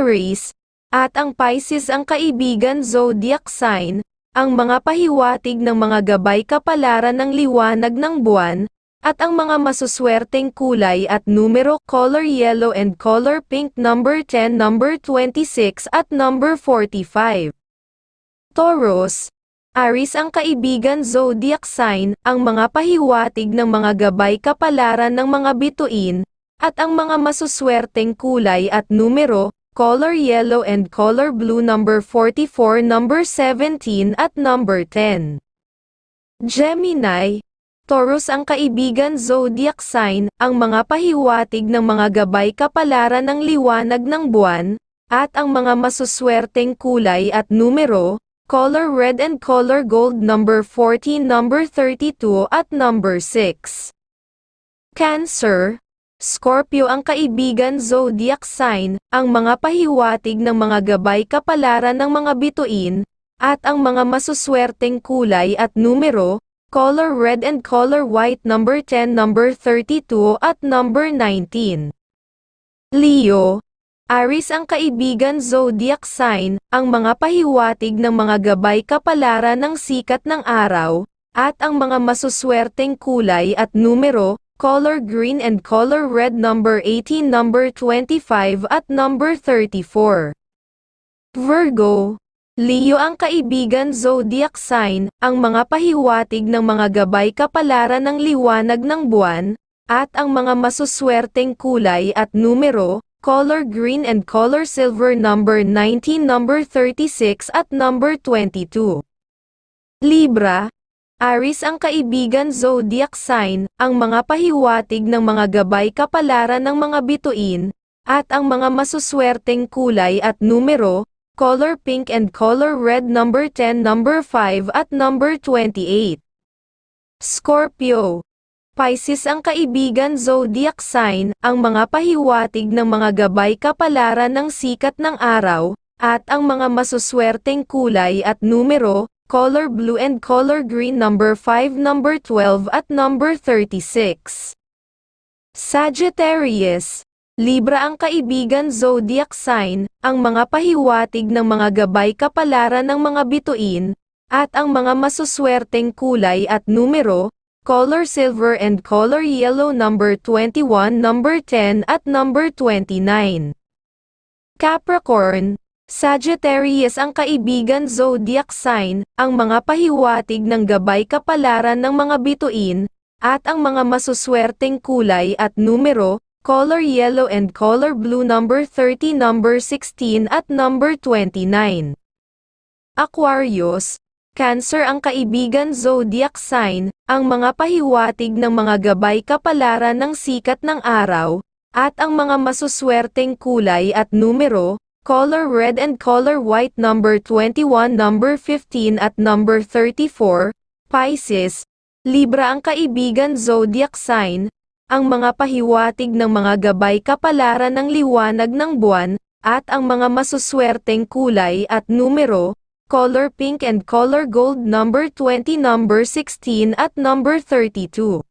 Aries, at ang Pisces ang kaibigan zodiac sign, ang mga pahiwatig ng mga gabay kapalaran ng liwanag ng buwan, at ang mga masuswerteng kulay at numero color yellow and color pink number 10, number 26 at number 45. Taurus, Aries ang kaibigan zodiac sign, ang mga pahiwatig ng mga gabay kapalaran ng mga bituin, at ang mga masuswerteng kulay at numero color yellow and color blue number 44, number 17 at number 10. Gemini, Taurus ang kaibigan zodiac sign, ang mga pahiwatig ng mga gabay kapalaran ng liwanag ng buwan, at ang mga masuswerteng kulay at numero, color red and color gold number 14, number 32 at number 6. Cancer, Scorpio ang kaibigan zodiac sign, ang mga pahiwatig ng mga gabay kapalaran ng mga bituin, at ang mga masuswerteng kulay at numero, color red and color white number 10, number 32 at number 19. Leo, Aries ang kaibigan zodiac sign, ang mga pahiwatig ng mga gabay kapalaran ng sikat ng araw, at ang mga masuswerteng kulay at numero, color green and color red number 18, number 25 at number 34. Virgo, Leo ang kaibigan zodiac sign, ang mga pahiwatig ng mga gabay kapalaran ng liwanag ng buwan, at ang mga masuswerteng kulay at numero, color green and color silver number 19, number 36 at number 22. Libra, Aries ang kaibigan zodiac sign, ang mga pahiwatig ng mga gabay kapalaran ng mga bituin, at ang mga masuswerteng kulay at numero, color pink and color red number 10, number 5 at number 28. Scorpio, Pisces ang kaibigan zodiac sign, ang mga pahiwatig ng mga gabay kapalaran ng sikat ng araw, at ang mga masuswerteng kulay at numero, color blue and color green number 5, number 12 at number 36. Sagittarius, Libra ang kaibigan zodiac sign, ang mga pahiwatig ng mga gabay kapalaran ng mga bituin, at ang mga masuswerteng kulay at numero, color silver and color yellow number 21, number 10 at number 29. Capricorn, Sagittarius ang kaibigan zodiac sign, ang mga pahiwatig ng gabay kapalaran ng mga bituin, at ang mga masuswerteng kulay at numero, color yellow and color blue number 30, number 16 at number 29. Aquarius, Cancer ang kaibigan zodiac sign, ang mga pahiwatig ng mga gabay kapalaran ng sikat ng araw, at ang mga masuswerteng kulay at numero, color red and color white number 21, number 15 at number 34. Pisces, Libra ang kaibigan zodiac sign, ang mga pahiwatig ng mga gabay kapalaran ng liwanag ng buwan, at ang mga masuswerteng kulay at numero, color pink and color gold number 20, number 16 at number 32.